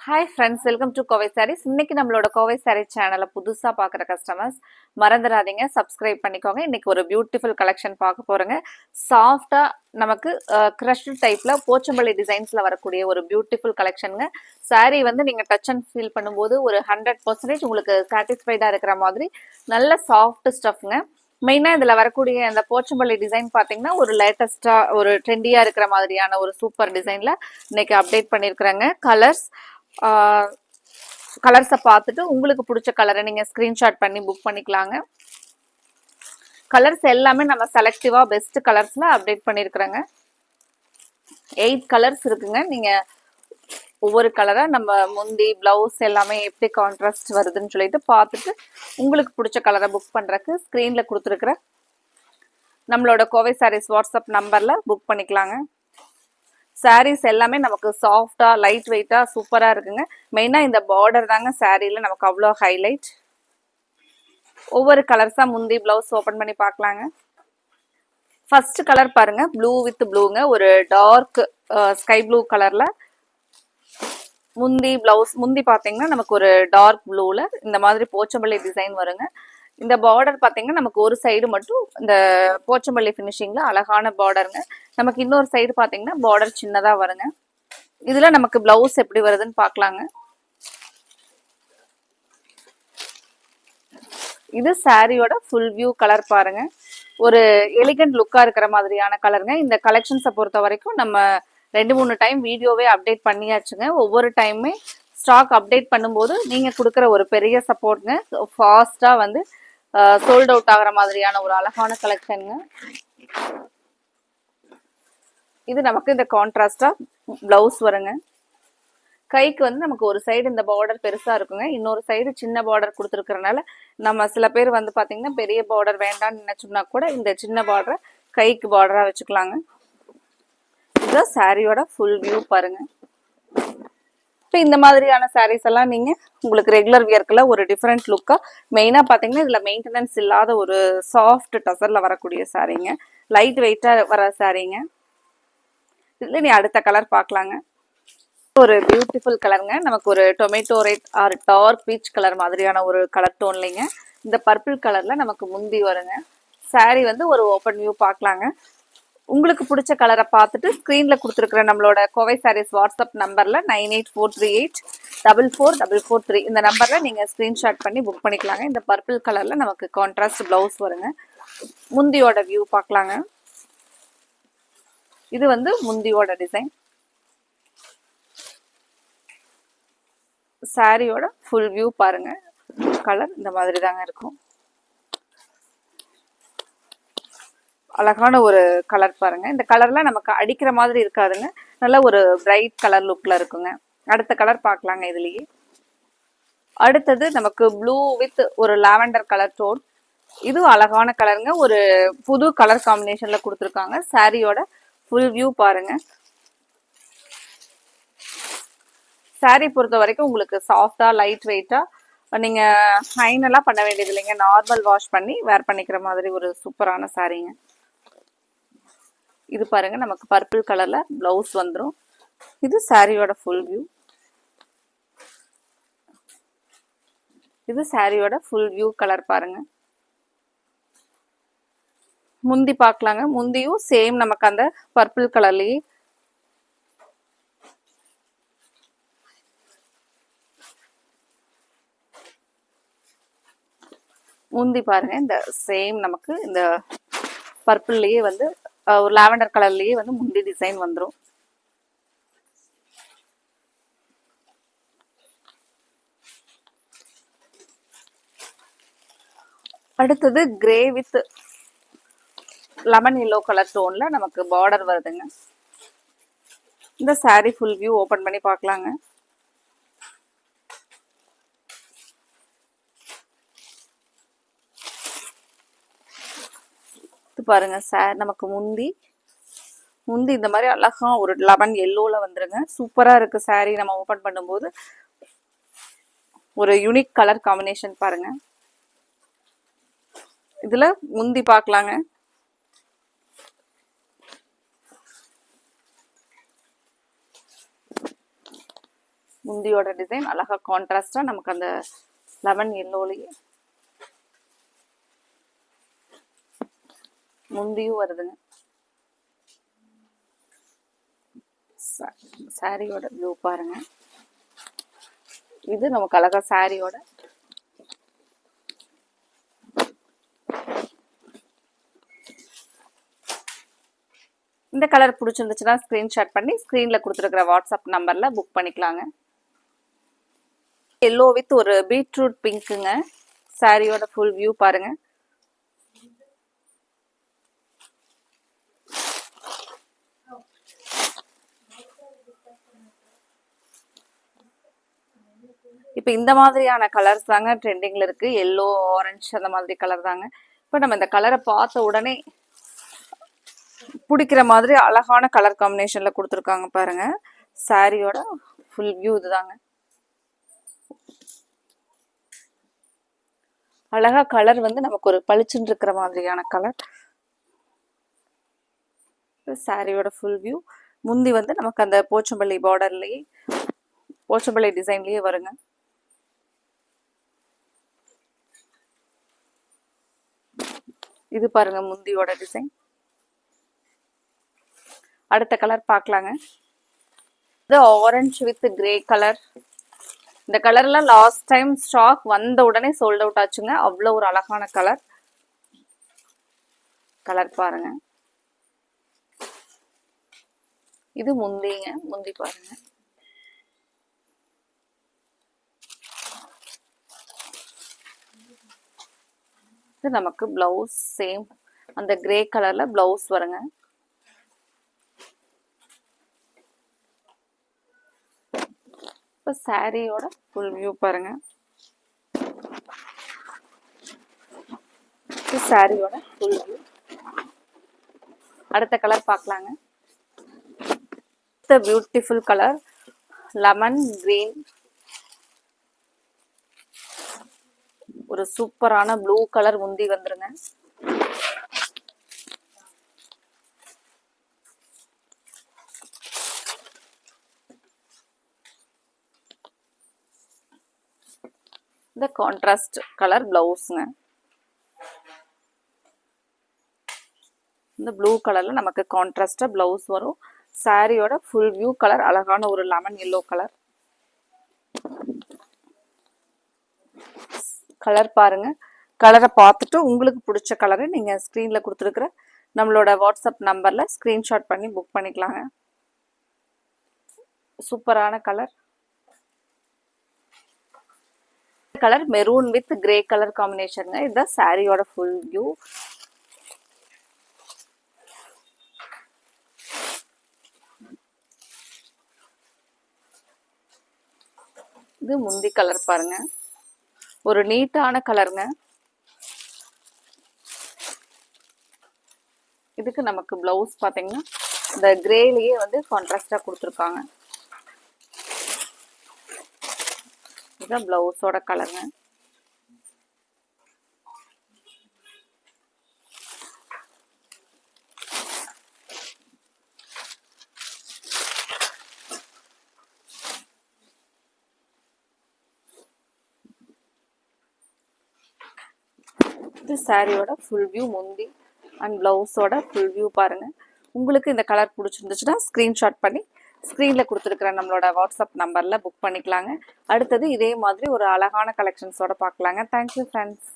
Hi friends, welcome to Kovai sarees. இன்னைக்கு நம்மளோட கோவை சாரீஸ் சேனலை புதுசாக பார்க்குற கஸ்டமர்ஸ் மறந்துடாதீங்க, சப்ஸ்கிரைப் பண்ணிக்கோங்க. இன்னைக்கு ஒரு பியூட்டிஃபுல் கலெக்ஷன் பார்க்க போகிறோங்க. சாஃப்டாக நமக்கு க்ரஷ்டு டைப்பில் போச்சம்பள்ளி டிசைன்ஸில் வரக்கூடிய ஒரு பியூட்டிஃபுல் கலெக்ஷனுங்க. சாரீ வந்து நீங்கள் டச் அண்ட் ஃபீல் பண்ணும்போது ஒரு 100% உங்களுக்கு சாட்டிஸ்ஃபைடாக இருக்கிற மாதிரி நல்ல சாஃப்ட் ஸ்டஃப்ங்க. மெயினாக இதில் வரக்கூடிய அந்த போச்சம்பள்ளி டிசைன் பார்த்தீங்கன்னா ஒரு லேட்டஸ்ட்டாக ஒரு ட்ரெண்டியாக இருக்கிற மாதிரியான ஒரு சூப்பர் டிசைனில் இன்னைக்கு அப்டேட் பண்ணியிருக்கிறேங்க. கலர்ஸை பார்த்துட்டு உங்களுக்கு பிடிச்ச கலரை நீங்கள் ஸ்க்ரீன்ஷாட் பண்ணி புக் பண்ணிக்கலாங்க. கலர்ஸ் எல்லாமே நம்ம செலக்டிவாக பெஸ்ட் கலர்ஸில் அப்டேட் பண்ணியிருக்கிறோங்க. 8 கலர்ஸ் இருக்குங்க. நீங்கள் ஒவ்வொரு கலராக நம்ம முந்தி பிளவுஸ் எல்லாமே எப்படி கான்ட்ராஸ்ட் வருதுன்னு சொல்லிட்டு பார்த்துட்டு உங்களுக்கு பிடிச்ச கலரை புக் பண்ணுறதுக்கு ஸ்க்ரீனில் கொடுத்துருக்குற நம்மளோட கோவை சாரீஸ் வாட்ஸ்அப் நம்பரில் புக் பண்ணிக்கலாங்க. சாரீஸ் எல்லாமே நமக்கு சாஃப்டா லைட் வெயிட்டா சூப்பரா இருக்குங்க. மெயினா இந்த பார்டர் தாங்க சாரீல நமக்கு அவ்வளோ ஹைலைட். ஒவ்வொரு கலர்ஸா முந்தி பிளவுஸ் ஓபன் பண்ணி பார்க்கலாங்க. ஃபர்ஸ்ட் கலர் பாருங்க, ப்ளூ வித் ப்ளூங்க. ஒரு டார்க் ஸ்கை ப்ளூ கலர்ல முந்தி பிளவுஸ். முந்தி பாத்தீங்கன்னா நமக்கு ஒரு டார்க் ப்ளூல இந்த மாதிரி போச்சம்பள்ளி டிசைன் வருங்க. இந்த பார்டர் பார்த்தீங்கன்னா நமக்கு ஒரு சைடு மட்டும் இந்த போச்சம்பள்ளி ஃபினிஷிங்ல அழகான பார்டருங்க. நமக்கு இன்னொரு சைடு பார்த்தீங்கன்னா பார்டர் சின்னதா வருங்க. இதுல நமக்கு பிளவுஸ் எப்படி வருதுன்னு பார்க்கலாங்க. இது சாரியோட ஃபுல் வியூ கலர் பாருங்க. ஒரு எலிகண்ட் லுக்கா இருக்கிற மாதிரியான கலருங்க. இந்த கலெக்ஷன்ஸை பொறுத்த வரைக்கும் நம்ம 2-3 டைம் வீடியோவே அப்டேட் பண்ணியாச்சுங்க. ஒவ்வொரு டைமுமே ஸ்டாக் அப்டேட் பண்ணும்போது நீங்க கொடுக்குற ஒரு பெரிய சப்போர்ட்ங்க. ஃபாஸ்டா வந்து சோல்ட் அவுட் ஆகிற மாதிரியான ஒரு அழகான கலெக்ஷனுங்க. இது நமக்கு இந்த கான்ட்ராஸ்டா பிளவுஸ் வருங்க. கைக்கு வந்து நமக்கு ஒரு சைடு இந்த பார்டர் பெருசா இருக்குங்க, இன்னொரு சைடு சின்ன பார்டர் கொடுத்துருக்கறனால நம்ம சில பேர் வந்து பாத்தீங்கன்னா பெரிய பார்டர் வேண்டாம்னு நினைச்சோம்னா கூட இந்த சின்ன பார்டரை கைக்கு பார்டரா வச்சுக்கலாங்க. இதுதான் சாரியோட ஃபுல் வியூ பாருங்க. இப்போ இந்த மாதிரியான சாரீஸ் எல்லாம் நீங்க உங்களுக்கு ரெகுலர் வியர்க்குள்ள ஒரு டிஃப்ரெண்ட் லுக்கா மெயினா பாத்தீங்கன்னா இதுல மெயின்டெனன்ஸ் இல்லாத ஒரு சாஃப்ட் டசர்ல வரக்கூடிய சாரீங்க, லைட் வெயிட்டா வர சாரீங்க. இதுல நீ அடுத்த கலர் பார்க்கலாங்க. ஒரு பியூட்டிஃபுல் கலருங்க. நமக்கு ஒரு tomato red or dark peach colour மாதிரியான ஒரு கலர் டோன்லைங்க. இந்த பர்பிள் கலர்ல நமக்கு முந்தி வருங்க. சாரி வந்து ஒரு ஓப்பன் வியூ பார்க்கலாங்க. உங்களுக்கு பிடிச்ச கலரை பார்த்துட்டு ஸ்க்ரீனில் கொடுத்துருக்குற நம்மளோட கோவை சாரீஸ் வாட்ஸ்அப் நம்பரில் 9843844443 இந்த நம்பரில் நீங்கள் ஸ்க்ரீன்ஷாட் பண்ணி புக் பண்ணிக்கலாங்க. இந்த பர்பிள் கலரில் நமக்கு கான்ட்ராஸ்ட் ப்ளவுஸ் வருங்க. முந்தியோட வியூ பார்க்கலாங்க. இது வந்து முந்தியோட டிசைன். சாரியோட ஃபுல் வியூ பாருங்க. கலர் இந்த மாதிரி தாங்க இருக்கும். அழகான ஒரு கலர் பாருங்க. இந்த கலர்ல நமக்கு அடிக்கிற மாதிரி இருக்காதுங்க, நல்ல ஒரு பிரைட் கலர் லுக்ல இருக்குங்க. அடுத்த கலர் பார்க்கலாங்க. இதுலயே அடுத்தது நமக்கு ப்ளூ வித் ஒரு லாவெண்டர் கலர் டோன். இது அழகான கலருங்க. ஒரு புது கலர் காம்பினேஷன்ல கொடுத்துருக்காங்க. சாரியோட ஃபுல் வியூ பாருங்க. சாரி பொறுத்த வரைக்கும் உங்களுக்கு சாஃப்டா லைட் வெயிட்டா நீங்க ஃபைனலா பண்ண வேண்டியது இல்லைங்க, நார்மல் வாஷ் பண்ணி வேர் பண்ணிக்கிற மாதிரி ஒரு சூப்பரான சாரீங்க. இது பாருங்க, நமக்கு பர்பிள் கலர்ல பிளவுஸ் வந்துடும். இது சாரியோட ஃபுல் வியூ. இது சாரியோட ஃபுல் வியூ கலர் பாருங்க. முந்தி பார்க்கலாங்க. முந்தியும் சேம் நமக்கு அந்த பர்பிள் கலர்லயே முந்தி பாருங்க. இந்த சேம் நமக்கு இந்த பர்பிள்லயே வந்து ஒரு லாவெண்டர் கலர்லயே வந்து முந்தி டிசைன் வந்துடும். அடுத்தது grey with lemon yellow colour டோன்ல நமக்கு பார்டர் வருதுங்க. இந்த சாரி ஃபுல் வியூ ஓபன் பண்ணி பார்க்கலாங்க. பாருங்க சார், நமக்கு முந்தி இந்த மாதிரி அழகா ஒரு லெமன் எல்லோல வந்துருங்க. சூப்பரா இருக்கு சாரி. நம்ம ஓபன் பண்ணும்போது ஒரு யூனிக் கலர் காம்பினேஷன் பாருங்க. இதுல முந்தி பார்க்கலாங்க. முந்தியோட டிசைன் அழகா கான்ட்ராஸ்டா நமக்கு அந்த லெமன் எல்லோலயே முந்தியும் வருதுங்க. சாரியோட வியூ பாருங்க. இது நமக்கு அழகா சாரியோட இந்த கலர் பிடிச்சிருந்துச்சுன்னா ஸ்கிரீன்ஷாட் பண்ணி ஸ்கிரீன்ல கொடுத்துருக்கிற வாட்ஸ்அப் நம்பர்ல புக் பண்ணிக்கலாங்க. எல்லோ வித் ஒரு பீட்ரூட் பிங்க்குங்க. சாரியோட ஃபுல் வியூ பாருங்க. இப்போ இந்த மாதிரியான கலர்ஸ் தாங்க ட்ரெண்டிங்ல இருக்கு. எல்லோ, ஆரஞ்சு அந்த மாதிரி கலர் தாங்க. இப்போ நம்ம இந்த கலரை பார்த்த உடனே பிடிக்கிற மாதிரி அழகான கலர் காம்பினேஷன்ல கொடுத்துருக்காங்க பாருங்க. சாரியோட ஃபுல் வியூ இதுதாங்க. அழகா கலர் வந்து நமக்கு ஒரு பளிச்சுன்னு இருக்கிற மாதிரியான கலர். சாரியோட ஃபுல் வியூ. முந்தி வந்து நமக்கு அந்த போச்சம்பள்ளி பார்டர்லயே போச்சம்பள்ளி டிசைன்லயே வருங்க. இது பாருங்க முந்தியோட டிசைன். அடுத்த கலர் பார்க்கலாங்க. இது ஆரஞ்சு வித் கிரே கலர். இந்த கலர்லாம் லாஸ்ட் டைம் ஸ்டாக் வந்த உடனே சோல்ட் அவுட் ஆச்சுங்க. அவ்வளோ ஒரு அழகான கலர். கலர் பாருங்க. இது முந்திங்க. முந்தி பாருங்க. இது நமக்கு பிளவுஸ் சேம் அந்த கிரே கலர்ல பிளவுஸ் வருங்க. இப்போ சாரியோட ஃபுல் வியூ பாருங்க. சாரியோட ஃபுல் வியூ. அடுத்த கலர் பார்க்கலாங்க. Beautiful colour lemon green. ஒரு சூப்பரான ப்ளூ கலர் முந்தி வந்துருங்க. இந்த கான்ட்ராஸ்ட் கலர் பிளவுஸ்ங்க. இந்த ப்ளூ கலர்ல நமக்கு கான்ட்ராஸ்டா பிளவுஸ் வரும். சாரியோட ஃபுல் வியூ கலர் அழகான ஒரு லெமன் எல்லோ கலர். கலர் பாருங்க. கலரை பார்த்துட்டு உங்களுக்கு பிடிச்ச கலரை நீங்க ஸ்கிரீன்ல கொடுத்துருக்குற நம்மளோட வாட்ஸ்அப் நம்பர்ல ஸ்கிரீன்ஷாட் பண்ணி புக் பண்ணிக்கலாங்க. சூப்பரான colour. Colour maroon with grey colour combination. இதுதான் சாரியோட ஃபுல் வியூ. இது முந்தி கலர் பாருங்க. ஒரு நீட்டான கலருங்க. இதுக்கு நமக்கு பிளவுஸ் பாத்தீங்கன்னா இந்த கிரேலயே வந்து கான்ட்ராஸ்டா கொடுத்துருக்காங்க. இதுதான் பிளவுஸோட கலருங்க. இது சாரியோட ஃபுல் வியூ முந்தி அண்ட் பிளவுஸோட ஃபுல் வியூ பாருங்க. உங்களுக்கு இந்த கலர் பிடிச்சிருந்துச்சுன்னா ஸ்கிரீன்ஷாட் பண்ணி ஸ்க்ரீனில் கொடுத்துருக்குற நம்மளோட வாட்ஸ்அப் நம்பரில் புக் பண்ணிக்கலாங்க. அடுத்தது இதே மாதிரி ஒரு அழகான கலெக்ஷன்ஸோட பார்க்கலாங்க. Thank you friends.